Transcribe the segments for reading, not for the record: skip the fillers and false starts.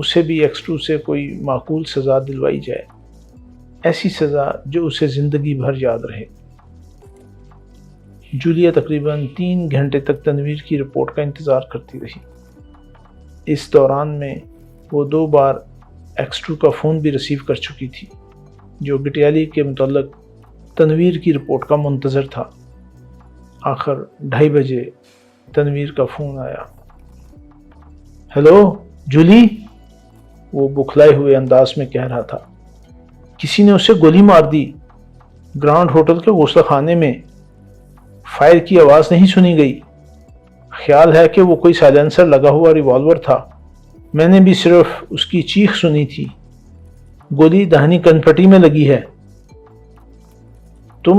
اسے بھی X2 سے کوئی معقول سزا دلوائی جائے، ایسی سزا جو اسے زندگی بھر یاد رہے۔ جولیا تقریباً 3 گھنٹے تک تنویر کی رپورٹ کا انتظار کرتی رہی۔ اس دوران میں وہ 2 بار X2 کا فون بھی ریسیو کر چکی تھی، جو گٹیالی کے متعلق تنویر کی رپورٹ کا منتظر تھا۔ آخر 2:30 بجے تنویر کا فون آیا۔ ہیلو جولی، وہ بکھلائے ہوئے انداز میں کہہ رہا تھا۔ کسی نے اسے گولی مار دی، گرانڈ ہوٹل کے غسل خانے میں۔ فائر کی آواز نہیں سنی گئی۔ خیال ہے کہ وہ کوئی سائلنسر لگا ہوا ریوالور تھا، میں نے بھی صرف اس کی چیخ سنی تھی۔ گولی داہنی کنپٹی میں لگی ہے۔ تم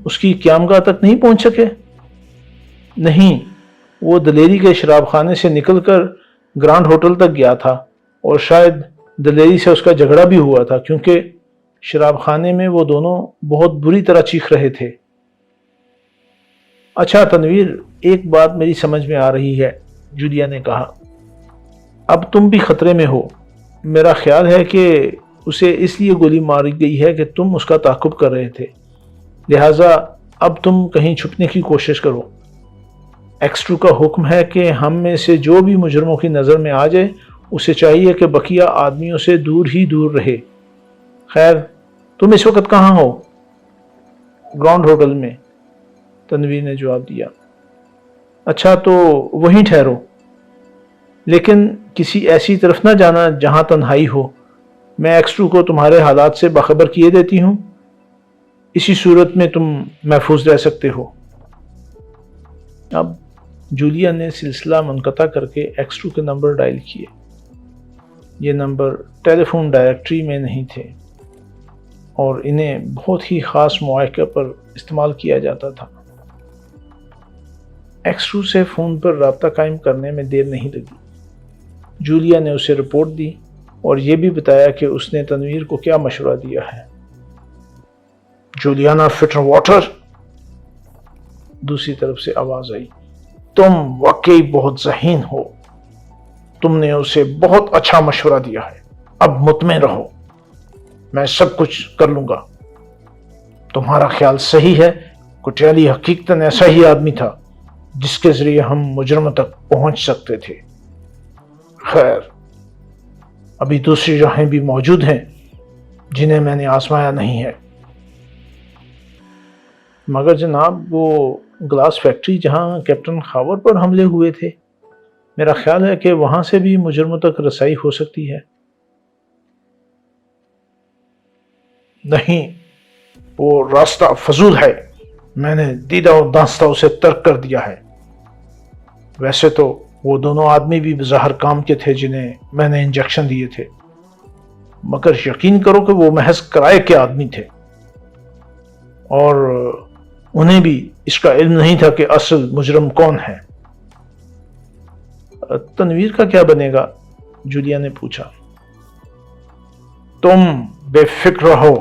اس کی قیامگاہ تک نہیں پہنچ سکے؟ نہیں، وہ دلیری کے شراب خانے سے نکل کر گرانڈ ہوٹل تک گیا تھا، اور شاید دلیری سے اس کا جھگڑا بھی ہوا تھا، کیونکہ شراب خانے میں وہ دونوں بہت بری طرح چیخ رہے تھے۔ اچھا تنویر، ایک بات میری سمجھ میں آ رہی ہے، جولیا نے کہا۔ اب تم بھی خطرے میں ہو۔ میرا خیال ہے کہ اسے اس لیے گولی ماری گئی ہے کہ تم اس کا تعاقب کر رہے تھے، لہٰذا اب تم کہیں چھپنے کی کوشش کرو۔ X2 کا حکم ہے کہ ہم میں سے جو بھی مجرموں کی نظر میں آ جائے، اسے چاہیے کہ بقیہ آدمیوں سے دور ہی دور رہے۔ خیر، تم اس وقت کہاں ہو؟ گراؤنڈ ہوٹل میں، تنویر نے جواب دیا۔ اچھا تو وہیں ٹھہرو، لیکن کسی ایسی طرف نہ جانا جہاں تنہائی ہو۔ میں X2 کو تمہارے حالات سے باخبر کیے دیتی ہوں، اسی صورت میں تم محفوظ رہ سکتے ہو۔ اب جولیا نے سلسلہ منقطع کر کے X2 کے نمبر ڈائل کیے۔ یہ نمبر ٹیلی فون ڈائریکٹری میں نہیں تھے، اور انہیں بہت ہی خاص مواقع پر استعمال کیا جاتا تھا۔ X2 سے فون پر رابطہ قائم کرنے میں دیر نہیں لگی۔ جولیا نے اسے رپورٹ دی اور یہ بھی بتایا کہ اس نے تنویر کو کیا مشورہ دیا ہے۔ جولیانا فٹر واٹر، دوسری طرف سے آواز آئی، تم واقعی بہت ذہین ہو، تم نے اسے بہت اچھا مشورہ دیا ہے، اب مطمئن رہو، میں سب کچھ کر لوں گا۔ تمہارا خیال صحیح ہے، کٹیالی حقیقتاً ایسا ہی آدمی تھا جس کے ذریعے ہم مجرم تک پہنچ سکتے تھے۔ خیر، ابھی دوسری راہیں بھی موجود ہیں جنہیں میں نے آزمایا نہیں ہے۔ مگر جناب، وہ گلاس فیکٹری جہاں کیپٹن خاور پر حملے ہوئے تھے، میرا خیال ہے کہ وہاں سے بھی مجرموں تک رسائی ہو سکتی ہے۔ نہیں، وہ راستہ فضول ہے، میں نے دیدہ و دانستہ اسے ترک کر دیا ہے۔ ویسے تو وہ دونوں آدمی بھی بظاہر کام کے تھے جنہیں میں نے انجیکشن دیے تھے، مگر یقین کرو کہ وہ محض کرائے کے آدمی تھے، اور انہیں بھی اس کا علم نہیں تھا کہ اصل مجرم کون ہے۔ تنویر کا کیا بنے گا؟ جولیا نے پوچھا۔ تم بے فکر رہو،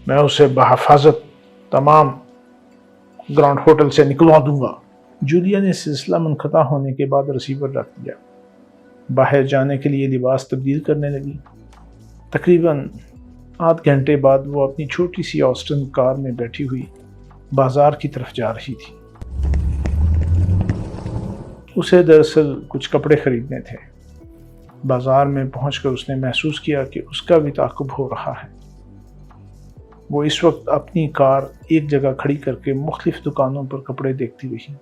میں اسے بحفاظت تمام گراؤنڈ ہوٹل سے نکلوا دوں گا۔ جولیا نے سلسلہ منقطع ہونے کے بعد ریسیور رکھ دیا، باہر جانے کے لیے لباس تبدیل کرنے لگی۔ تقریباً آدھ گھنٹے بعد وہ اپنی چھوٹی سی آسٹن کار میں بیٹھی ہوئی بازار کی طرف جا رہی تھی۔ اسے دراصل کچھ کپڑے خریدنے تھے۔ بازار میں پہنچ کر اس نے محسوس کیا کہ اس کا بھی تعاقب ہو رہا ہے۔ وہ اس وقت اپنی کار ایک جگہ کھڑی کر کے مختلف دکانوں پر کپڑے دیکھتی رہی۔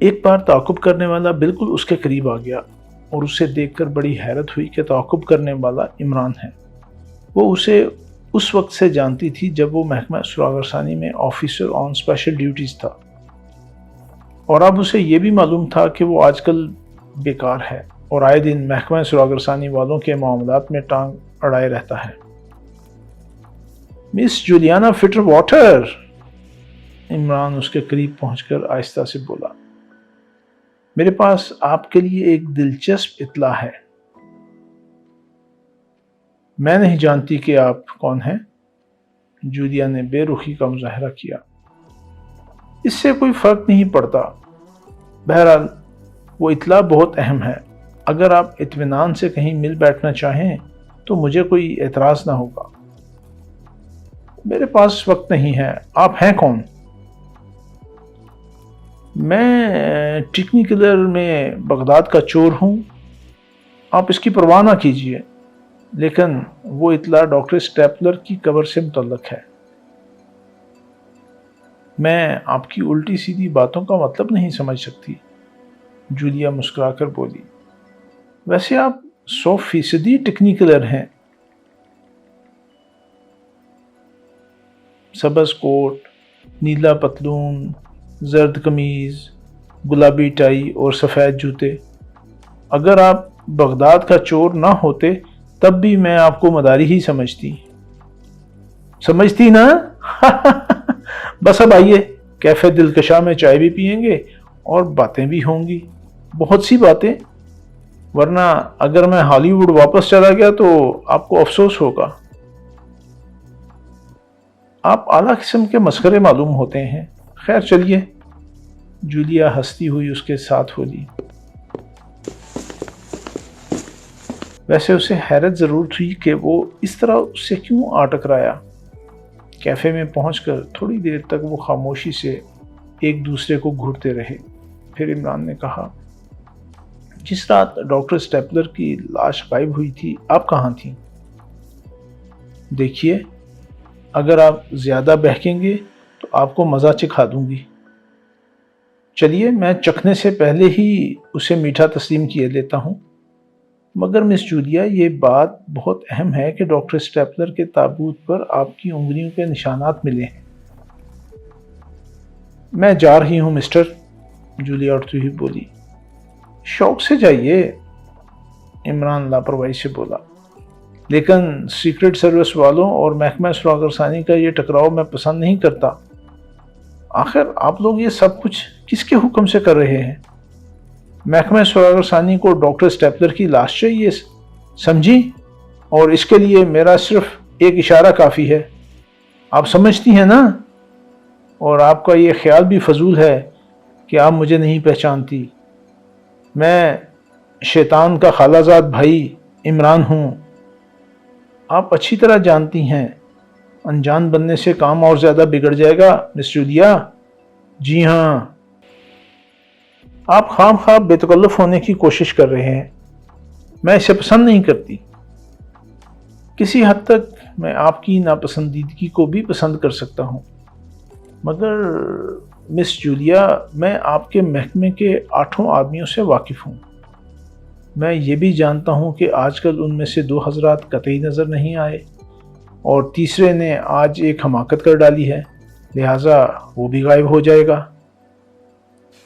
ایک بار تعاقب کرنے والا بالکل اس کے قریب آ گیا اور اسے دیکھ کر بڑی حیرت ہوئی کہ تعاقب کرنے والا عمران ہے۔ وہ اسے اس وقت سے جانتی تھی جب وہ محکمہ سراغ رسانی میں آفیسر آن اسپیشل ڈیوٹیز تھا، اور اب اسے یہ بھی معلوم تھا کہ وہ آج کل بیکار ہے اور آئے دن محکمہ سراغ رسانی والوں کے معاملات میں ٹانگ اڑائے رہتا ہے۔ مس جولیانا فٹر واٹر، عمران اس کے قریب پہنچ کر آہستہ سے بولا، میرے پاس آپ کے لیے ایک دلچسپ اطلاع ہے۔ میں نہیں جانتی کہ آپ کون ہیں، جولیا نے بے رخی کا مظاہرہ کیا۔ اس سے کوئی فرق نہیں پڑتا، بہرحال وہ اطلاع بہت اہم ہے۔ اگر آپ اطمینان سے کہیں مل بیٹھنا چاہیں تو مجھے کوئی اعتراض نہ ہوگا۔ میرے پاس وقت نہیں ہے۔ آپ ہیں کون؟ میں ٹیکنیکلر میں بغداد کا چور ہوں۔ آپ اس کی پرواہ نہ کیجیے، لیکن وہ اطلاع ڈاکٹر اسٹیپلر کی قبر سے متعلق ہے۔ میں آپ کی الٹی سیدھی باتوں کا مطلب نہیں سمجھ سکتی، جولیا مسکرا کر بولی۔ ویسے آپ 100% ٹیکنیکلر ہیں۔ سبز کوٹ، نیلا پتلون، زرد قمیض، گلابی ٹائی اور سفید جوتے۔ اگر آپ بغداد کا چور نہ ہوتے تب بھی میں آپ کو مداری ہی سمجھتی نا؟ بس اب آئیے، کیفے دلکشا میں چائے بھی پئیں گے اور باتیں بھی ہوں گی، بہت سی باتیں، ورنہ اگر میں ہالی ووڈ واپس چلا گیا تو آپ کو افسوس ہوگا۔ آپ اعلیٰ قسم کے مسخرے معلوم ہوتے ہیں۔ خیر چلیے، جولیا ہنستی ہوئی اس کے ساتھ بولی۔ ویسے اسے حیرت ضرور تھی کہ وہ اس طرح اس سے کیوں آ ٹکرایا۔ کیفے میں پہنچ کر تھوڑی دیر تک وہ خاموشی سے ایک دوسرے کو گھورتے رہے۔ پھر عمران نے کہا، جس رات ڈاکٹر اسٹیپلر کی لاش غائب ہوئی تھی آپ کہاں تھیں؟ دیکھیے، اگر آپ زیادہ بہکیں گے تو آپ کو مزہ چکھا دوں گی۔ چلیے، میں چکھنے سے پہلے ہی اسے میٹھا تسلیم کیے لیتا ہوں۔ مگر مس جولیا، یہ بات بہت اہم ہے کہ ڈاکٹر اسٹیپلر کے تابوت پر آپ کی انگلیوں کے نشانات ملے ہیں۔ میں جا رہی ہوں مسٹر، جولیا اٹھتی ہوئی بولی۔ شوق سے جائیے، عمران لاپرواہی سے بولا، لیکن سیکرٹ سروس والوں اور محکمہ سراغ رسانی کا یہ ٹکراؤ میں پسند نہیں کرتا۔ آخر آپ لوگ یہ سب کچھ کس کے حکم سے کر رہے ہیں؟ محکمہ سراغ رسانی کو ڈاکٹر اسٹیپلر کی لاش چاہیے، سمجھی؟ اور اس کے لیے میرا صرف ایک اشارہ کافی ہے۔ آپ سمجھتی ہیں نا؟ اور آپ کا یہ خیال بھی فضول ہے کہ آپ مجھے نہیں پہچانتی۔ میں شیطان کا خالہ زاد بھائی عمران ہوں۔ آپ اچھی طرح جانتی ہیں، انجان بننے سے کام اور زیادہ بگڑ جائے گا مس جولیا۔ جی ہاں، آپ خام خواہ بے تکلف ہونے کی کوشش کر رہے ہیں۔ میں اسے پسند نہیں کرتی۔ کسی حد تک میں آپ کی ناپسندیدگی کو بھی پسند کر سکتا ہوں، مگر مس جولیا، میں آپ کے محکمے کے 8 آدمیوں سے واقف ہوں۔ میں یہ بھی جانتا ہوں کہ آج کل ان میں سے 2 حضرات قطعی نظر نہیں آئے اور تیسرے نے آج ایک حماقت کر ڈالی ہے، لہٰذا وہ بھی غائب ہو جائے گا۔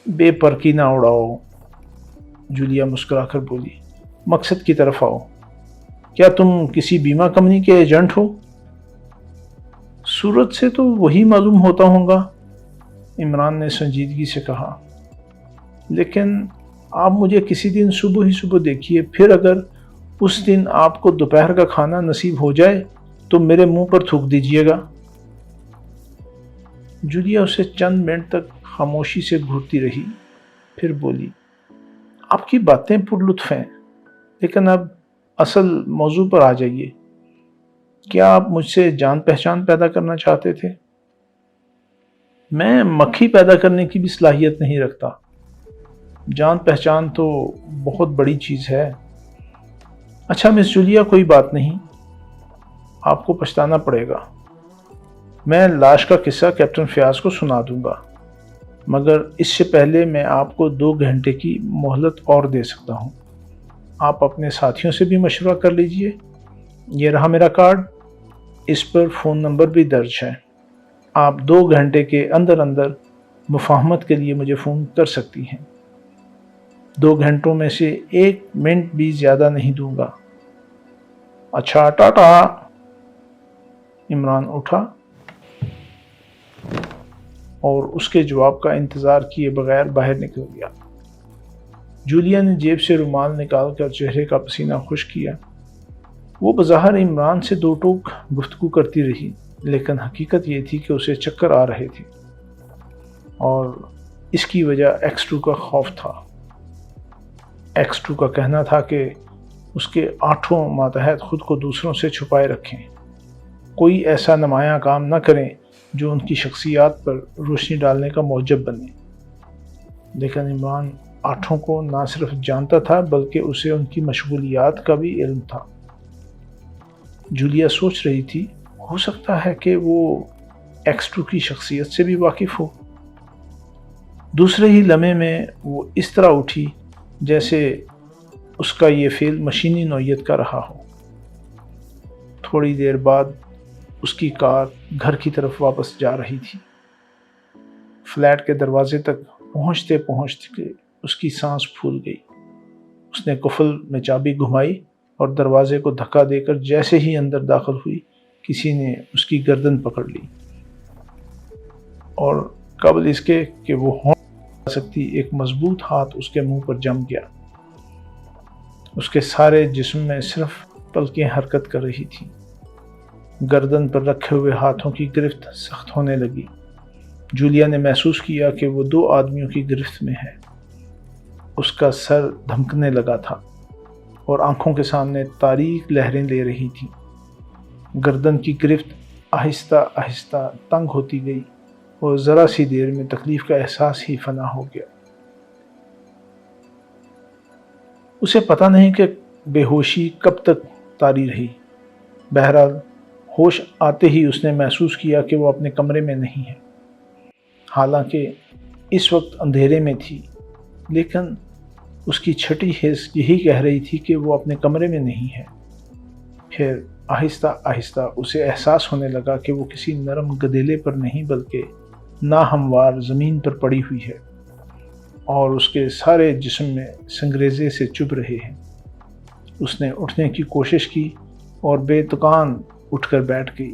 بے پرکی نہ اڑاؤ، جولیا مسکرا کر بولی، مقصد کی طرف آؤ۔ کیا تم کسی بیمہ کمپنی کے ایجنٹ ہو؟ صورت سے تو وہی معلوم ہوتا ہوگا، عمران نے سنجیدگی سے کہا، لیکن آپ مجھے کسی دن صبح ہی صبح دیکھیے، پھر اگر اس دن آپ کو دوپہر کا کھانا نصیب ہو جائے تو میرے منہ پر تھوک دیجیے گا۔ جولیا اسے چند منٹ تک خاموشی سے گھورتی رہی، پھر بولی، آپ کی باتیں پر لطف ہیں، لیکن اب اصل موضوع پر آ جائیے۔ کیا آپ مجھ سے جان پہچان پیدا کرنا چاہتے تھے؟ میں مکھی پیدا کرنے کی بھی صلاحیت نہیں رکھتا۔ جان پہچان تو بہت بڑی چیز ہے۔ اچھا مس جولیا، کوئی بات نہیں، آپ کو پچھتانا پڑے گا۔ میں لاش کا قصہ کیپٹن فیاض کو سنا دوں گا، مگر اس سے پہلے میں آپ کو 2 گھنٹے کی مہلت اور دے سکتا ہوں۔ آپ اپنے ساتھیوں سے بھی مشورہ کر لیجئے۔ یہ رہا میرا کارڈ، اس پر فون نمبر بھی درج ہے۔ آپ 2 گھنٹے کے اندر اندر مفاہمت کے لیے مجھے فون کر سکتی ہیں۔ 2 گھنٹوں میں سے 1 منٹ بھی زیادہ نہیں دوں گا۔ اچھا، ٹاٹا۔ عمران اٹھا اور اس کے جواب کا انتظار کیے بغیر باہر نکل گیا۔ جولیا نے جیب سے رومال نکال کر چہرے کا پسینہ خشک کیا۔ وہ بظاہر عمران سے 2 ٹوک گفتگو کرتی رہی، لیکن حقیقت یہ تھی کہ اسے چکر آ رہے تھے اور اس کی وجہ X2 کا خوف تھا۔ X2 کا کہنا تھا کہ اس کے 8 ماتحت خود کو دوسروں سے چھپائے رکھیں، کوئی ایسا نمایاں کام نہ کریں جو ان کی شخصیات پر روشنی ڈالنے کا موجب بنے۔ لیکن عمران 8 کو نہ صرف جانتا تھا بلکہ اسے ان کی مشغولیات کا بھی علم تھا۔ جولیا سوچ رہی تھی، ہو سکتا ہے کہ وہ X2 کی شخصیت سے بھی واقف ہو۔ دوسرے ہی لمحے میں وہ اس طرح اٹھی جیسے اس کا یہ فعل مشینی نوعیت کا رہا ہو۔ تھوڑی دیر بعد اس کی کار گھر کی طرف واپس جا رہی تھی۔ فلیٹ کے دروازے تک پہنچتے پہنچتے اس کی سانس پھول گئی۔ اس نے قفل میں چابی گھمائی اور دروازے کو دھکا دے کر جیسے ہی اندر داخل ہوئی، کسی نے اس کی گردن پکڑ لی اور قبل اس کے کہ وہ ہون سکتی ایک مضبوط ہاتھ اس کے منہ پر جم گیا۔ اس کے سارے جسم میں صرف پلکیں حرکت کر رہی تھیں۔ گردن پر رکھے ہوئے ہاتھوں کی گرفت سخت ہونے لگی۔ جولیا نے محسوس کیا کہ وہ 2 آدمیوں کی گرفت میں ہے۔ اس کا سر دھمکنے لگا تھا اور آنکھوں کے سامنے تاریک لہریں لے رہی تھیں۔ گردن کی گرفت آہستہ آہستہ تنگ ہوتی گئی اور ذرا سی دیر میں تکلیف کا احساس ہی فنا ہو گیا۔ اسے پتہ نہیں کہ بے ہوشی کب تک طاری رہی۔ بہرحال ہوش آتے ہی اس نے محسوس کیا کہ وہ اپنے کمرے میں نہیں ہے۔ حالانکہ اس وقت اندھیرے میں تھی، لیکن اس کی چھٹی حس یہی کہہ رہی تھی کہ وہ اپنے کمرے میں نہیں ہے۔ پھر آہستہ آہستہ اسے احساس ہونے لگا کہ وہ کسی نرم گدیلے پر نہیں بلکہ ناہموار زمین پر پڑی ہوئی ہے اور اس کے سارے جسم میں سنگریزے سے چبھ رہے ہیں۔ اس نے اٹھنے کی کوشش کی اور بے تکان اٹھ کر بیٹھ گئی۔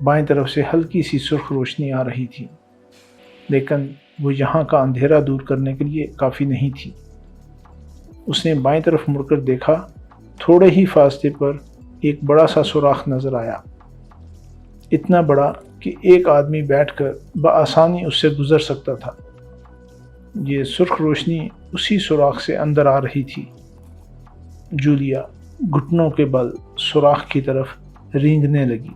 بائیں طرف سے ہلکی سی سرخ روشنی آ رہی تھی، لیکن وہ یہاں کا اندھیرا دور کرنے کے لیے کافی نہیں تھی۔ اس نے بائیں طرف مڑ کر دیکھا، تھوڑے ہی فاصلے پر ایک بڑا سا سوراخ نظر آیا، اتنا بڑا کہ ایک آدمی بیٹھ کر بآسانی اس سے گزر سکتا تھا۔ یہ سرخ روشنی اسی سوراخ سے اندر آ رہی تھی۔ جولیا گھٹنوں کے بل سوراخ کی طرف رینگنے لگی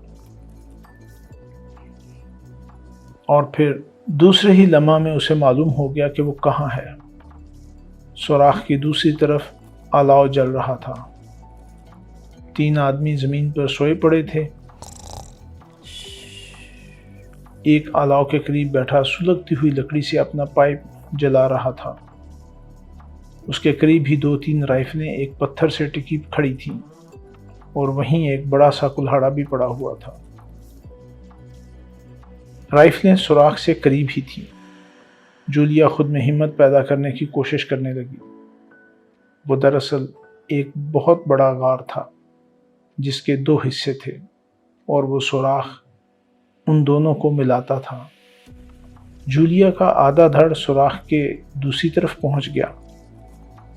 اور پھر دوسرے ہی لمحہ میں اسے معلوم ہو گیا کہ وہ کہاں ہے۔ سوراخ کی دوسری طرف الاؤ جل رہا تھا۔ 3 آدمی زمین پر سوئے پڑے تھے۔ ایک الاؤ کے قریب بیٹھا سلگتی ہوئی لکڑی سے اپنا پائپ جلا رہا تھا۔ اس کے قریب ہی 2-3 رائفلیں ایک پتھر سے ٹکی کھڑی تھیں اور وہیں ایک بڑا سا کلہاڑا بھی پڑا ہوا تھا۔ رائفلیں سوراخ سے قریب ہی تھیں۔ جولیا خود میں ہمت پیدا کرنے کی کوشش کرنے لگی۔ وہ دراصل ایک بہت بڑا غار تھا جس کے 2 حصے تھے اور وہ سوراخ ان دونوں کو ملاتا تھا۔ جولیا کا آدھا دھڑ سوراخ کے دوسری طرف پہنچ گیا۔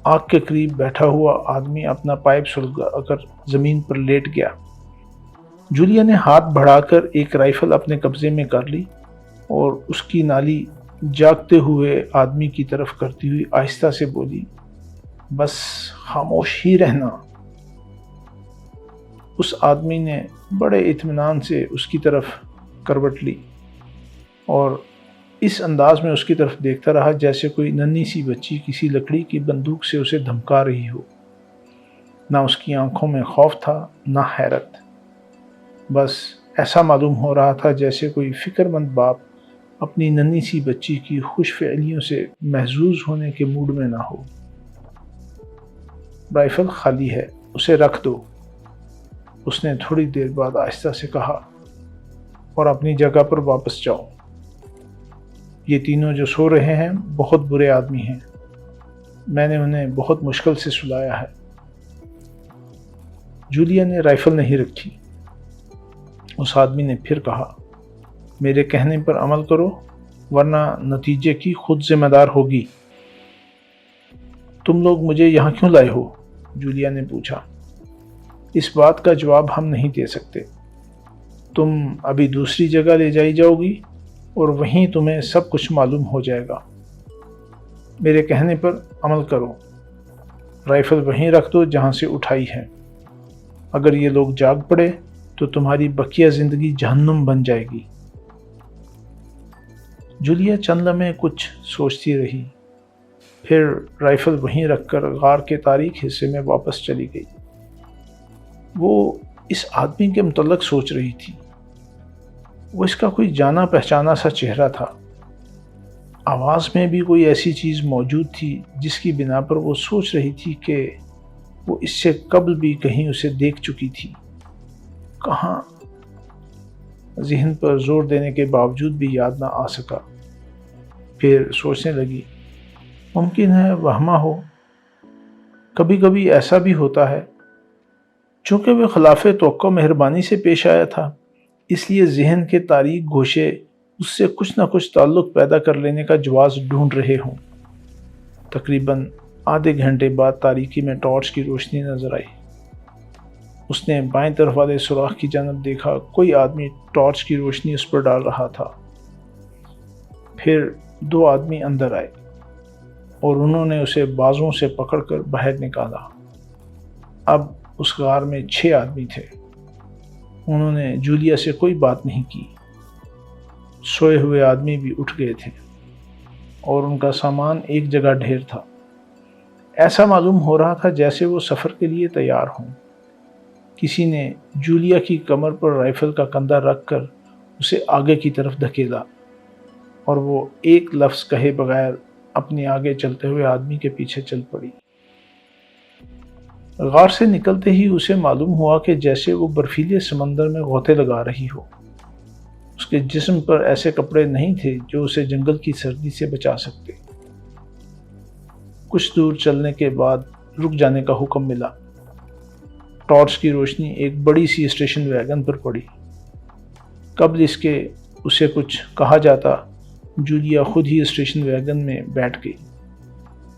آگ کے قریب بیٹھا ہوا آدمی اپنا پائپ سلگا کر زمین پر لیٹ گیا۔ جولیا نے ہاتھ بڑھا کر ایک رائفل اپنے قبضے میں کر لی اور اس کی نالی جاگتے ہوئے آدمی کی طرف کرتی ہوئی آہستہ سے بولی، بس خاموش ہی رہنا۔ اس آدمی نے بڑے اطمینان سے اس کی طرف کروٹ لی اور اس انداز میں اس کی طرف دیکھتا رہا جیسے کوئی ننھی سی بچی کسی لکڑی کی بندوق سے اسے دھمکا رہی ہو۔ نہ اس کی آنکھوں میں خوف تھا نہ حیرت، بس ایسا معلوم ہو رہا تھا جیسے کوئی فکر مند باپ اپنی ننھی سی بچی کی خوش فعلیوں سے محظوظ ہونے کے موڈ میں نہ ہو۔ رائفل خالی ہے، اسے رکھ دو، اس نے تھوڑی دیر بعد آہستہ سے کہا، اور اپنی جگہ پر واپس جاؤ۔ یہ تینوں جو سو رہے ہیں بہت برے آدمی ہیں، میں نے انہیں بہت مشکل سے سلایا ہے۔ جولیا نے رائفل نہیں رکھی۔ اس آدمی نے پھر کہا، میرے کہنے پر عمل کرو ورنہ نتیجے کی خود ذمہ دار ہوگی۔ تم لوگ مجھے یہاں کیوں لائے ہو؟ جولیا نے پوچھا۔ اس بات کا جواب ہم نہیں دے سکتے۔ تم ابھی دوسری جگہ لے جائی جاؤ گی اور وہیں تمہیں سب کچھ معلوم ہو جائے گا۔ میرے کہنے پر عمل کرو۔ رائفل وہیں رکھ دو جہاں سے اٹھائی ہے۔ اگر یہ لوگ جاگ پڑے تو تمہاری بقیہ زندگی جہنم بن جائے گی۔ جولیا چند لمحے کچھ سوچتی رہی، پھر رائفل وہیں رکھ کر غار کے تاریک حصے میں واپس چلی گئی۔ وہ اس آدمی کے متعلق سوچ رہی تھی۔ وہ اس کا کوئی جانا پہچانا سا چہرہ تھا۔ آواز میں بھی کوئی ایسی چیز موجود تھی جس کی بنا پر وہ سوچ رہی تھی کہ وہ اس سے قبل بھی کہیں اسے دیکھ چکی تھی۔ کہاں؟ ذہن پر زور دینے کے باوجود بھی یاد نہ آ سکا۔ پھر سوچنے لگی، ممکن ہے وہمہ ہو۔ کبھی کبھی ایسا بھی ہوتا ہے۔ چونکہ وہ خلاف توقع مہربانی سے پیش آیا تھا، اس لیے ذہن کے تاریک گوشے اس سے کچھ نہ کچھ تعلق پیدا کر لینے کا جواز ڈھونڈ رہے ہوں۔ تقریباً آدھے گھنٹے بعد تاریکی میں ٹارچ کی روشنی نظر آئی۔ اس نے بائیں طرف والے سوراخ کی جانب دیکھا۔ کوئی آدمی ٹارچ کی روشنی اس پر ڈال رہا تھا۔ پھر 2 آدمی اندر آئے اور انہوں نے اسے بازوں سے پکڑ کر باہر نکالا۔ اب اس غار میں 6 آدمی تھے۔ انہوں نے جولیا سے کوئی بات نہیں کی۔ سوئے ہوئے آدمی بھی اٹھ گئے تھے اور ان کا سامان ایک جگہ ڈھیر تھا۔ ایسا معلوم ہو رہا تھا جیسے وہ سفر کے لیے تیار ہوں۔ کسی نے جولیا کی کمر پر رائفل کا کندھا رکھ کر اسے آگے کی طرف دھکیلا اور وہ ایک لفظ کہے بغیر اپنے آگے چلتے ہوئے آدمی کے پیچھے چل پڑی۔ غار سے نکلتے ہی اسے معلوم ہوا کہ جیسے وہ برفیلے سمندر میں غوطے لگا رہی ہو۔ اس کے جسم پر ایسے کپڑے نہیں تھے جو اسے جنگل کی سردی سے بچا سکتے۔ کچھ دور چلنے کے بعد رک جانے کا حکم ملا۔ ٹارچ کی روشنی ایک بڑی سی اسٹیشن ویگن پر پڑی۔ قبل اس کے اسے کچھ کہا جاتا، جولیا خود ہی اسٹیشن ویگن میں بیٹھ گئی۔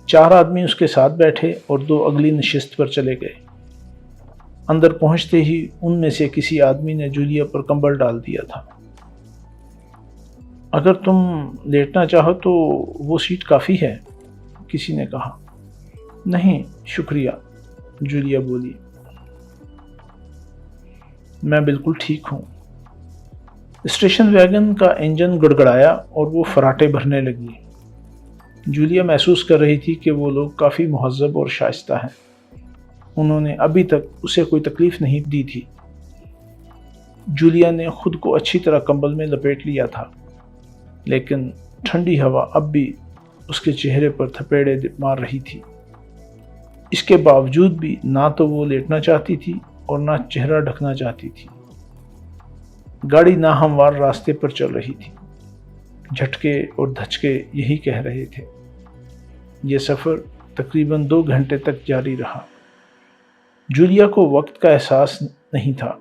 4 آدمی اس کے ساتھ بیٹھے اور 2 اگلی نشست پر چلے گئے۔ اندر پہنچتے ہی ان میں سے کسی آدمی نے جولیا پر کمبل ڈال دیا تھا۔ اگر تم لیٹنا چاہو تو وہ سیٹ کافی ہے، کسی نے کہا۔ نہیں شکریہ، جولیا بولی، میں بالکل ٹھیک ہوں۔ اسٹیشن ویگن کا انجن گڑگڑایا اور وہ فراٹے بھرنے لگی۔ جولیا محسوس کر رہی تھی کہ وہ لوگ کافی مہذب اور شائستہ ہیں۔ انہوں نے ابھی تک اسے کوئی تکلیف نہیں دی تھی۔ جولیا نے خود کو اچھی طرح کمبل میں لپیٹ لیا تھا، لیکن ٹھنڈی ہوا اب بھی اس کے چہرے پر تھپیڑے مار رہی تھی۔ اس کے باوجود بھی نہ تو وہ لیٹنا چاہتی تھی اور نہ چہرہ ڈھکنا چاہتی تھی۔ گاڑی ناہموار راستے پر چل رہی تھی۔ جھٹکے اور دھچکے یہی کہہ رہے تھے۔ یہ سفر تقریباً 2 گھنٹے تک جاری رہا۔ جولیا کو وقت کا احساس نہیں تھا،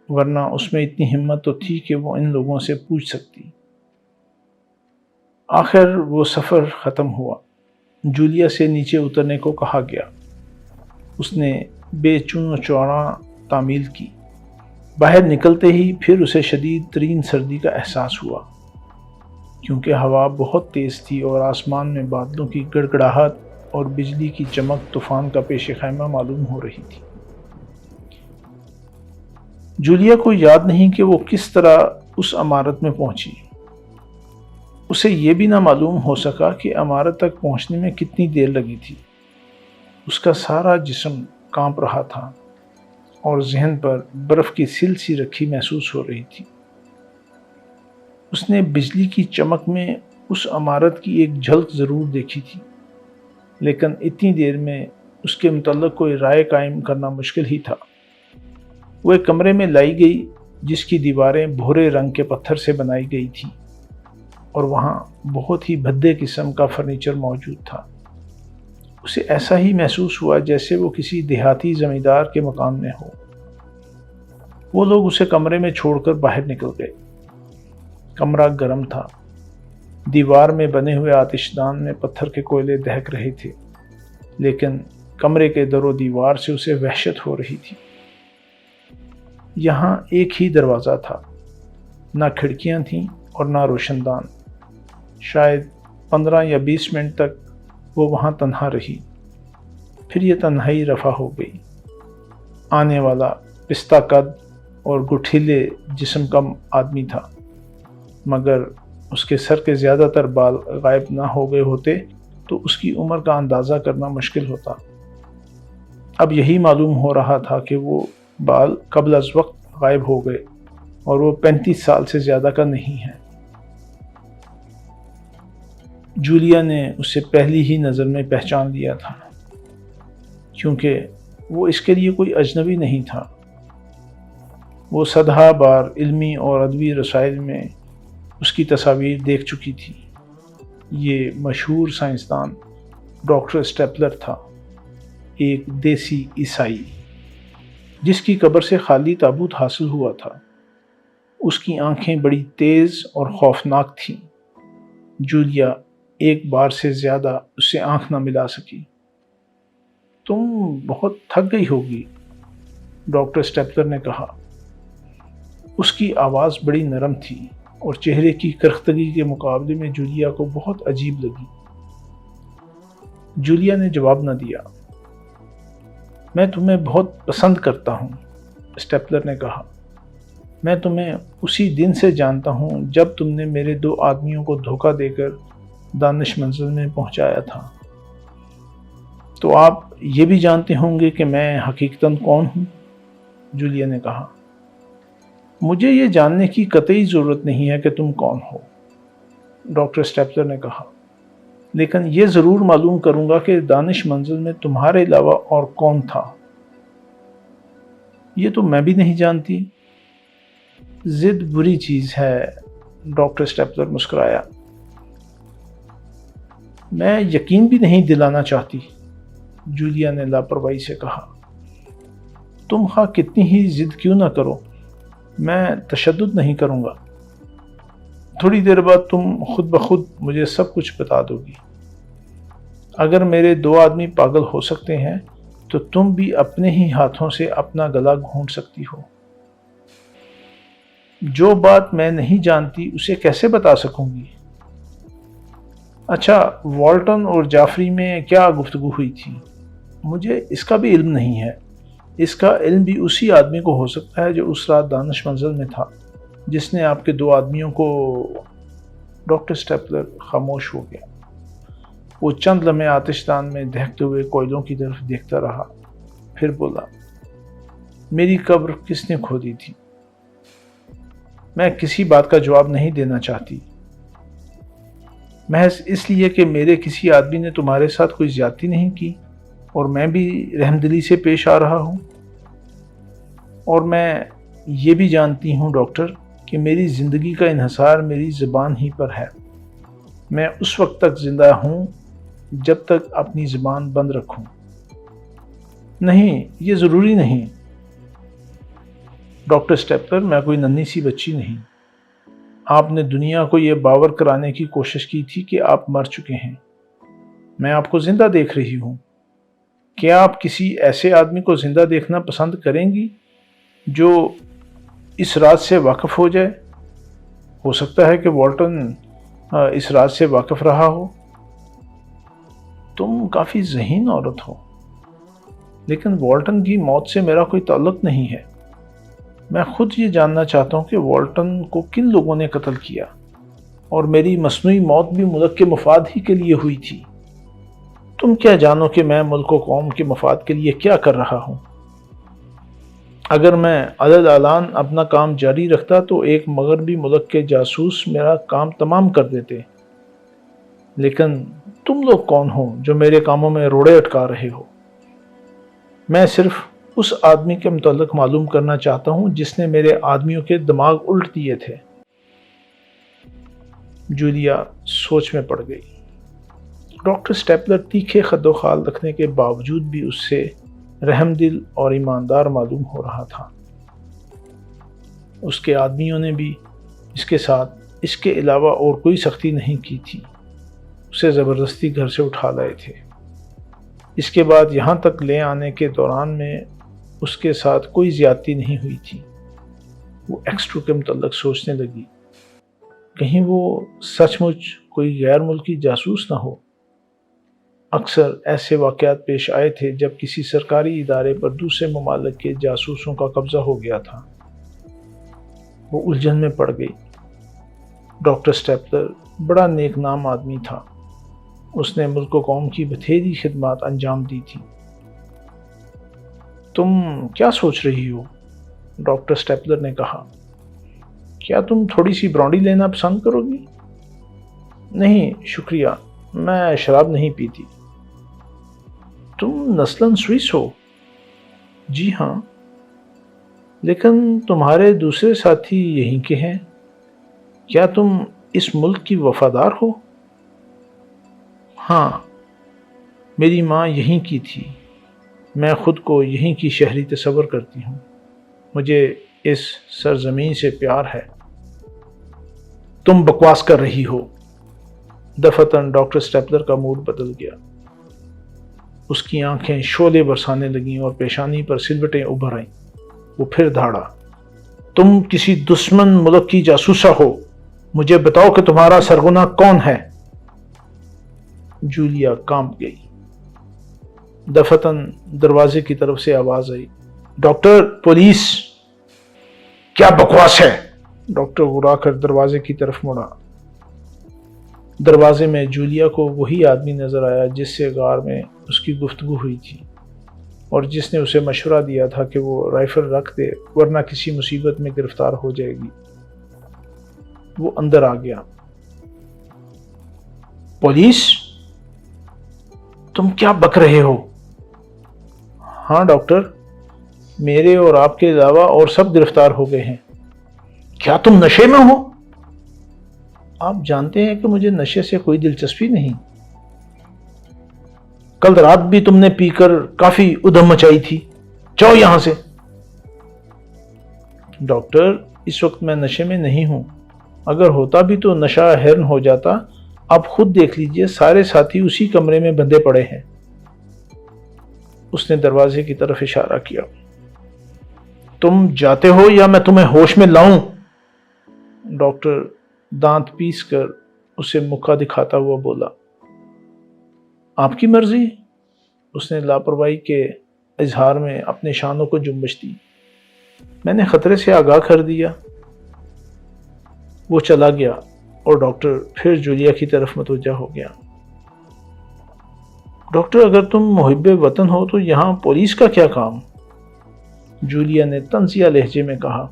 ورنہ اس میں اتنی ہمت تو تھی کہ وہ ان لوگوں سے پوچھ سکتی۔ آخر وہ سفر ختم ہوا۔ جولیا سے نیچے اترنے کو کہا گیا۔ اس نے بے چون و چوڑاں تعمیل کی۔ باہر نکلتے ہی پھر اسے شدید ترین سردی کا احساس ہوا، کیونکہ ہوا بہت تیز تھی اور آسمان میں بادلوں کی گڑگڑاہٹ اور بجلی کی چمک طوفان کا پیش خیمہ معلوم ہو رہی تھی۔ جولیا کو یاد نہیں کہ وہ کس طرح اس عمارت میں پہنچی۔ اسے یہ بھی نہ معلوم ہو سکا کہ عمارت تک پہنچنے میں کتنی دیر لگی تھی۔ اس کا سارا جسم کانپ رہا تھا اور ذہن پر برف کی سل سی رکھی محسوس ہو رہی تھی۔ اس نے بجلی کی چمک میں اس عمارت کی ایک جھلک ضرور دیکھی تھی، لیکن اتنی دیر میں اس کے متعلق کوئی رائے قائم کرنا مشکل ہی تھا۔ وہ ایک کمرے میں لائی گئی جس کی دیواریں بھورے رنگ کے پتھر سے بنائی گئی تھیں اور وہاں بہت ہی بھدے قسم کا فرنیچر موجود تھا۔ اسے ایسا ہی محسوس ہوا جیسے وہ کسی دیہاتی زمیندار کے مکان میں ہو۔ وہ لوگ اسے کمرے میں چھوڑ کر باہر نکل گئے۔ کمرہ گرم تھا۔ دیوار میں بنے ہوئے آتش دان میں پتھر کے کوئلے دہک رہے تھے، لیکن کمرے کے در و دیوار سے اسے وحشت ہو رہی تھی۔ یہاں ایک ہی دروازہ تھا، نہ کھڑکیاں تھیں اور نہ روشن دان۔ شاید 15 یا 20 منٹ تک وہ وہاں تنہا رہی۔ پھر یہ تنہائی رفع ہو گئی۔ آنے والا پستہ قد اور گٹھیلے جسم کا آدمی تھا، مگر اس کے سر کے زیادہ تر بال غائب نہ ہو گئے ہوتے تو اس کی عمر کا اندازہ کرنا مشکل ہوتا۔ اب یہی معلوم ہو رہا تھا کہ وہ بال قبل از وقت غائب ہو گئے اور وہ 35 سال سے زیادہ کا نہیں ہے۔ جولیا نے اسے پہلی ہی نظر میں پہچان لیا تھا، کیونکہ وہ اس کے لیے کوئی اجنبی نہیں تھا۔ وہ صدہا بار علمی اور ادبی رسائل میں اس کی تصاویر دیکھ چکی تھی۔ یہ مشہور سائنسدان ڈاکٹر اسٹیپلر تھا، ایک دیسی عیسائی جس کی قبر سے خالی تابوت حاصل ہوا تھا۔ اس کی آنکھیں بڑی تیز اور خوفناک تھیں۔ جولیا ایک بار سے زیادہ اس سے آنکھ نہ ملا سکی۔ تم بہت تھک گئی ہوگی، ڈاکٹر اسٹیپلر نے کہا۔ اس کی آواز بڑی نرم تھی اور چہرے کی کرختگی کے مقابلے میں جولیا کو بہت عجیب لگی۔ جولیا نے جواب نہ دیا۔ میں تمہیں بہت پسند کرتا ہوں، اسٹیپلر نے کہا۔ میں تمہیں اسی دن سے جانتا ہوں جب تم نے میرے 2 آدمیوں کو دھوکہ دے کر دانش منزل میں پہنچایا تھا۔ تو آپ یہ بھی جانتے ہوں گے کہ میں حقیقتاً کون ہوں، جولیا نے کہا۔ مجھے یہ جاننے کی قطعی ضرورت نہیں ہے کہ تم کون ہو، ڈاکٹر اسٹیپلر نے کہا، لیکن یہ ضرور معلوم کروں گا کہ دانش منزل میں تمہارے علاوہ اور کون تھا۔ یہ تو میں بھی نہیں جانتی۔ ضد بری چیز ہے، ڈاکٹر اسٹیپلر مسکرایا۔ میں یقین بھی نہیں دلانا چاہتی، جولیا نے لاپرواہی سے کہا۔ تم خواہ کتنی ہی ضد کیوں نہ کرو، میں تشدد نہیں کروں گا۔ تھوڑی دیر بعد تم خود بخود مجھے سب کچھ بتا دو گی۔ اگر میرے 2 آدمی پاگل ہو سکتے ہیں تو تم بھی اپنے ہی ہاتھوں سے اپنا گلا گھونٹ سکتی ہو۔ جو بات میں نہیں جانتی اسے کیسے بتا سکوں گی؟ اچھا، والٹن اور جعفری میں کیا گفتگو ہوئی تھی؟ مجھے اس کا بھی علم نہیں ہے۔ اس کا علم بھی اسی آدمی کو ہو سکتا ہے جو اس رات دانش منزل میں تھا، جس نے آپ کے 2 آدمیوں کو… ڈاکٹر اسٹیپلر خاموش ہو گیا۔ وہ چند لمحے آتش دان میں دہکتے ہوئے کوئلوں کی طرف دیکھتا رہا، پھر بولا، میری قبر کس نے کھودی تھی؟ میں کسی بات کا جواب نہیں دینا چاہتی، محض اس لیے کہ میرے کسی آدمی نے تمہارے ساتھ کوئی زیادتی نہیں کی اور میں بھی رحمدلی سے پیش آ رہا ہوں۔ اور میں یہ بھی جانتی ہوں ڈاکٹر کہ میری زندگی کا انحصار میری زبان ہی پر ہے۔ میں اس وقت تک زندہ ہوں جب تک اپنی زبان بند رکھوں۔ نہیں، یہ ضروری نہیں، ڈاکٹر اسٹیپلر، میں کوئی ننھی سی بچی نہیں۔ آپ نے دنیا کو یہ باور کرانے کی کوشش کی تھی کہ آپ مر چکے ہیں۔ میں آپ کو زندہ دیکھ رہی ہوں۔ کیا آپ کسی ایسے آدمی کو زندہ دیکھنا پسند کریں گی جو اس راز سے واقف ہو جائے؟ ہو سکتا ہے کہ والٹن اس راز سے واقف رہا ہو۔ تم کافی ذہین عورت ہو، لیکن والٹن کی موت سے میرا کوئی تعلق نہیں ہے۔ میں خود یہ جاننا چاہتا ہوں کہ والٹن کو کن لوگوں نے قتل کیا، اور میری مصنوعی موت بھی ملک کے مفاد ہی کے لیے ہوئی تھی۔ تم کیا جانو کہ میں ملک و قوم کے مفاد کے لیے کیا کر رہا ہوں؟ اگر میں علل اعلان اپنا کام جاری رکھتا تو ایک مغربی ملک کے جاسوس میرا کام تمام کر دیتے۔ لیکن تم لوگ کون ہو جو میرے کاموں میں روڑے اٹکا رہے ہو؟ میں صرف اس آدمی کے متعلق معلوم کرنا چاہتا ہوں جس نے میرے آدمیوں کے دماغ الٹ دیے تھے۔ جولیا سوچ میں پڑ گئی۔ ڈاکٹر اسٹیپلر تیکھے خد و خال رکھنے کے باوجود بھی اس سے رحم دل اور ایماندار معلوم ہو رہا تھا۔ اس کے آدمیوں نے بھی اس کے ساتھ اس کے علاوہ اور کوئی سختی نہیں کی تھی، اسے زبردستی گھر سے اٹھا لائے تھے۔ اس کے بعد یہاں تک لے آنے کے دوران میں اس کے ساتھ کوئی زیادتی نہیں ہوئی تھی۔ وہ ایکسٹرو کے متعلق سوچنے لگی، کہیں وہ سچ مچ کوئی غیر ملکی جاسوس نہ ہو۔ اکثر ایسے واقعات پیش آئے تھے جب کسی سرکاری ادارے پر دوسرے ممالک کے جاسوسوں کا قبضہ ہو گیا تھا۔ وہ الجھن میں پڑ گئی۔ ڈاکٹر اسٹیپلر بڑا نیک نام آدمی تھا۔ اس نے ملک و قوم کی بتھیری خدمات انجام دی تھی۔ تم کیا سوچ رہی ہو؟ ڈاکٹر اسٹیپلر نے کہا۔ کیا تم تھوڑی سی برانڈی لینا پسند کرو گی؟ نہیں شکریہ، میں شراب نہیں پیتی۔ تم نسلاً سوئس ہو؟ جی ہاں، لیکن تمہارے دوسرے ساتھی یہیں کے ہیں۔ کیا تم اس ملک کی وفادار ہو؟ ہاں، میری ماں یہیں کی تھی۔ میں خود کو یہیں کی شہری تصور کرتی ہوں۔ مجھے اس سرزمین سے پیار ہے۔ تم بکواس کر رہی ہو۔ دفعتاً ڈاکٹر اسٹیپلر کا موڈ بدل گیا۔ اس کی آنکھیں شعلے برسانے لگیں اور پیشانی پر سلوٹیں ابھر آئیں۔ وہ پھر دھاڑا۔ تم کسی دشمن ملک کی جاسوسا ہو۔ مجھے بتاؤ کہ تمہارا سرغنہ کون ہے؟ جولیا کانپ گئی۔ دفعتاً دروازے کی طرف سے آواز آئی، ڈاکٹر، پولیس! کیا بکواس ہے؟ ڈاکٹر گھبرا کر دروازے کی طرف مڑا۔ دروازے میں جولیا کو وہی آدمی نظر آیا جس سے غار میں اس کی گفتگو ہوئی تھی اور جس نے اسے مشورہ دیا تھا کہ وہ رائفل رکھ دے ورنہ کسی مصیبت میں گرفتار ہو جائے گی۔ وہ اندر آ گیا۔ پولیس؟ تم کیا بک رہے ہو؟ ہاں ڈاکٹر، میرے اور آپ کے علاوہ اور سب گرفتار ہو گئے ہیں۔ کیا تم نشے میں ہو؟ آپ جانتے ہیں کہ مجھے نشے سے کوئی دلچسپی نہیں۔ کل رات بھی تم نے پی کر کافی ادھم مچائی تھی۔ جاؤ یہاں سے۔ ڈاکٹر، اس وقت میں نشے میں نہیں ہوں۔ اگر ہوتا بھی تو نشہ ہرن ہو جاتا۔ آپ خود دیکھ لیجئے، سارے ساتھی اسی کمرے میں بندھے پڑے ہیں۔ اس نے دروازے کی طرف اشارہ کیا۔ تم جاتے ہو یا میں تمہیں ہوش میں لاؤں؟ ڈاکٹر دانت پیس کر اسے مکہ دکھاتا ہوا بولا۔ آپ کی مرضی۔ اس نے لاپرواہی کے اظہار میں اپنے شانوں کو جنبش دی۔ میں نے خطرے سے آگاہ کر دیا۔ وہ چلا گیا اور ڈاکٹر پھر جولیا کی طرف متوجہ ہو گیا۔ ڈاکٹر، اگر تم محب وطن ہو تو یہاں پولیس کا کیا کام؟ جولیا نے طنزیہ لہجے میں کہا۔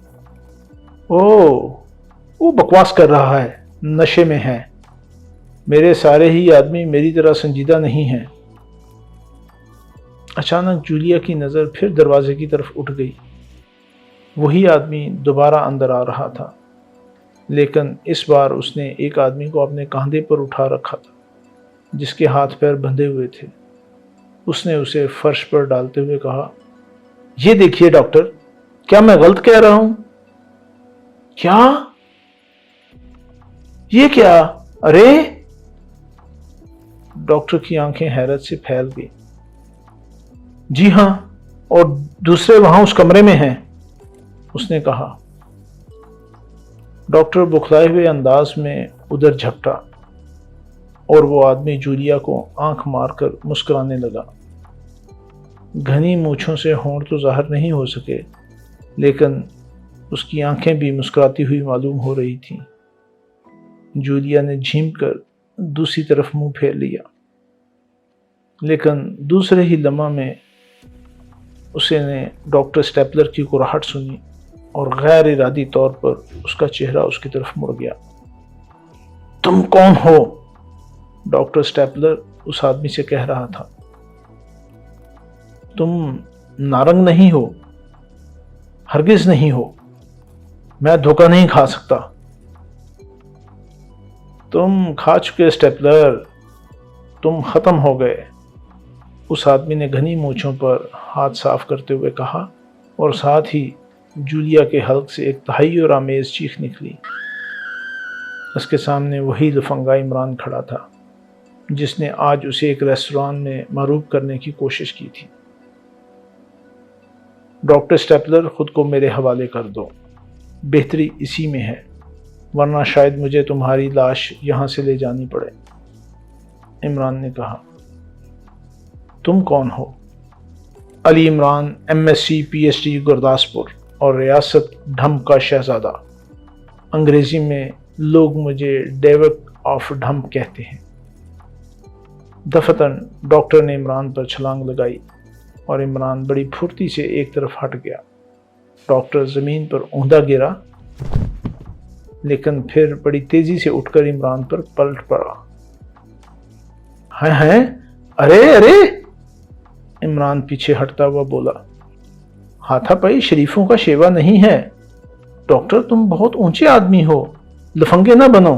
وہ بکواس کر رہا ہے، نشے میں ہے۔ میرے سارے ہی آدمی میری طرح سنجیدہ نہیں ہیں۔ اچانک جولیا کی نظر پھر دروازے کی طرف اٹھ گئی۔ وہی آدمی دوبارہ اندر آ رہا تھا، لیکن اس بار اس نے ایک آدمی کو اپنے کاندھے پر اٹھا رکھا تھا جس کے ہاتھ پیر بندھے ہوئے تھے۔ اس نے اسے فرش پر ڈالتے ہوئے کہا، یہ دیکھیے ڈاکٹر، کیا میں غلط کہہ رہا ہوں؟ کیا؟ یہ کیا؟ ارے! ڈاکٹر کی آنکھیں حیرت سے پھیل گئی۔ جی ہاں، اور دوسرے وہاں اس کمرے میں ہیں، اس نے کہا۔ ڈاکٹر بکھلائے ہوئے انداز میں ادھر جھپٹا اور وہ آدمی جولیا کو آنکھ مار کر مسکرانے لگا۔ گھنی مونچھوں سے ہونٹ تو ظاہر نہیں ہو سکے، لیکن اس کی آنکھیں بھی مسکراتی ہوئی معلوم ہو رہی تھیں۔ جولیا نے جھیم کر دوسری طرف منہ پھیر لیا، لیکن دوسرے ہی لمحہ میں اسے نے ڈاکٹر اسٹیپلر کی کراہٹ سنی اور غیر ارادی طور پر اس کا چہرہ اس کی طرف مڑ گیا۔ تم کون ہو؟ ڈاکٹر اسٹیپلر اس آدمی سے کہہ رہا تھا۔ تم نارنگ نہیں ہو، ہرگز نہیں ہو۔ میں دھوکہ نہیں کھا سکتا۔ تم کھا چکے اسٹیپلر، تم ختم ہو گئے، اس آدمی نے گھنی مونچھوں پر ہاتھ صاف کرتے ہوئے کہا، اور ساتھ ہی جولیا کے حلق سے ایک تحیر آمیز چیخ نکلی۔ اس کے سامنے وہی لفنگا عمران کھڑا تھا جس نے آج اسے ایک ریستوران میں معروف کرنے کی کوشش کی تھی۔ ڈاکٹر اسٹیپلر، خود کو میرے حوالے کر دو، بہتری اسی میں ہے، ورنہ شاید مجھے تمہاری لاش یہاں سے لے جانی پڑے، عمران نے کہا۔ تم کون ہو؟ علی عمران MSc PhD گرداسپور اور ریاست ڈھمب کا شہزادہ۔ انگریزی میں لوگ مجھے ڈیوک آف ڈھمب کہتے ہیں۔ دفتن ڈاکٹر نے عمران پر چھلانگ لگائی اور عمران بڑی پھرتی سے ایک طرف ہٹ گیا۔ ڈاکٹر زمین پر اوندا گرا لیکن پھر بڑی تیزی سے اٹھ کر عمران پر پلٹ پڑا۔ ہیں ارے عمران پیچھے ہٹتا ہوا بولا، ہاتھا پائی شریفوں کا شیوا نہیں ہے۔ ڈاکٹر تم بہت اونچے آدمی ہو، لفنگے نہ بنو۔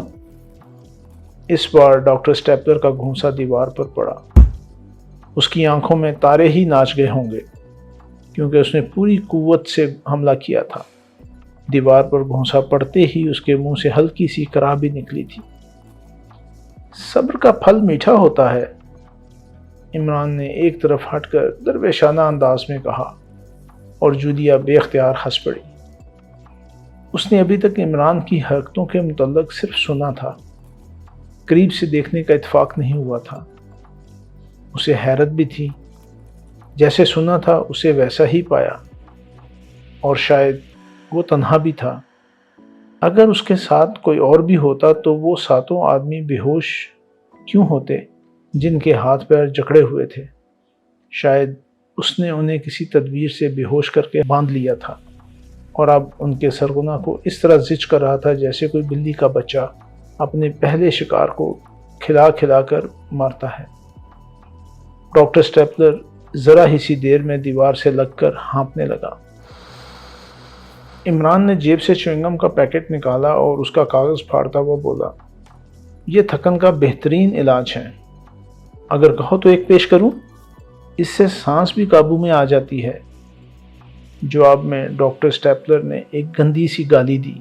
اس بار ڈاکٹر سٹیپلر کا گھونسا دیوار پر پڑا۔ اس کی آنکھوں میں تارے ہی ناچ گئے ہوں گے کیونکہ اس نے پوری قوت سے حملہ کیا تھا۔ دیوار پر گھونسا پڑتے ہی اس کے منہ سے ہلکی سی کراہ بھی نکلی تھی۔ صبر کا پھل میٹھا ہوتا ہے، عمران نے ایک طرف ہٹ کر درویشانہ انداز میں کہا اور جولیا بے اختیار ہنس پڑی۔ اس نے ابھی تک عمران کی حرکتوں کے متعلق صرف سنا تھا، قریب سے دیکھنے کا اتفاق نہیں ہوا تھا۔ اسے حیرت بھی تھی، جیسے سنا تھا اسے ویسا ہی پایا، اور شاید وہ تنہا بھی تھا۔ اگر اس کے ساتھ کوئی اور بھی ہوتا تو وہ 7 آدمی بے ہوش کیوں ہوتے جن کے ہاتھ پیر جکڑے ہوئے تھے؟ شاید اس نے انہیں کسی تدبیر سے بے ہوش کر کے باندھ لیا تھا اور اب ان کے سرغنہ کو اس طرح زچ کر رہا تھا جیسے کوئی بلی کا بچہ اپنے پہلے شکار کو کھلا کھلا کر مارتا ہے۔ ڈاکٹر سٹیپلر ذرا ہی سی دیر میں دیوار سے لگ کر ہانپنے لگا۔ عمران نے جیب سے چوئنگم کا پیکٹ نکالا اور اس کا کاغذ پھاڑتا ہوا بولا، یہ تھکن کا بہترین علاج ہے، اگر کہو تو ایک پیش کروں؟ اس سے سانس بھی قابو میں آ جاتی ہے۔ جواب میں ڈاکٹر سٹیپلر نے ایک گندی سی گالی دی۔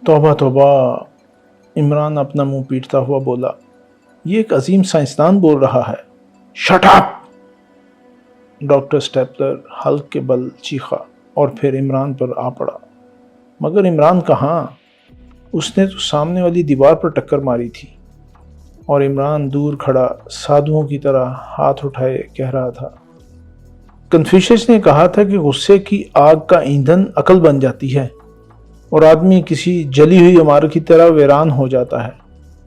توبہ توبہ، عمران اپنا منہ پیٹتا ہوا بولا، یہ ایک عظیم سائنسدان بول رہا ہے۔ Shut up! ڈاکٹر سٹیپلر حلق کے بل چیخا اور پھر عمران پر آ پڑا۔ مگر عمران کہاں؟ اس نے تو سامنے والی دیوار پر ٹکر ماری تھی، اور عمران دور کھڑا سادھوؤں کی طرح ہاتھ اٹھائے کہہ رہا تھا، کنفیوشس نے کہا تھا کہ غصے کی آگ کا ایندھن عقل بن جاتی ہے اور آدمی کسی جلی ہوئی عمارت کی طرح ویران ہو جاتا ہے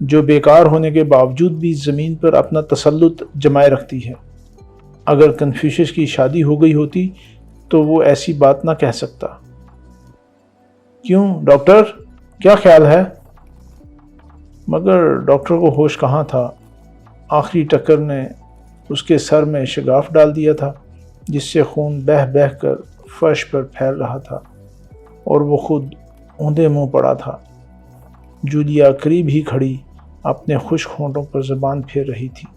جو بیکار ہونے کے باوجود بھی زمین پر اپنا تسلط جمائے رکھتی ہے۔ اگر کنفیوشس کی شادی ہو گئی ہوتی تو وہ ایسی بات نہ کہہ سکتا۔ کیوں ڈاکٹر، کیا خیال ہے؟ مگر ڈاکٹر کو ہوش کہاں تھا۔ آخری ٹکر نے اس کے سر میں شگاف ڈال دیا تھا جس سے خون بہہ بہہ کر فرش پر پھیل رہا تھا، اور وہ خود اوندے منہ پڑا تھا۔ جولیا قریب ہی کھڑی اپنے خشک ہونٹوں پر زبان پھیر رہی تھی۔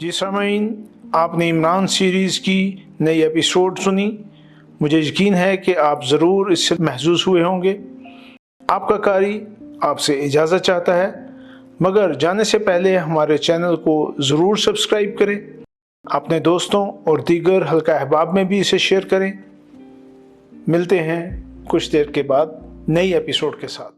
جی سامعین، آپ نے عمران سیریز کی نئی ایپیسوڈ سنی۔ مجھے یقین ہے کہ آپ ضرور اس سے محظوظ ہوئے ہوں گے۔ آپ کا قاری آپ سے اجازت چاہتا ہے، مگر جانے سے پہلے ہمارے چینل کو ضرور سبسکرائب کریں، اپنے دوستوں اور دیگر حلقہ احباب میں بھی اسے شیئر کریں۔ ملتے ہیں کچھ دیر کے بعد نئی ایپیسوڈ کے ساتھ۔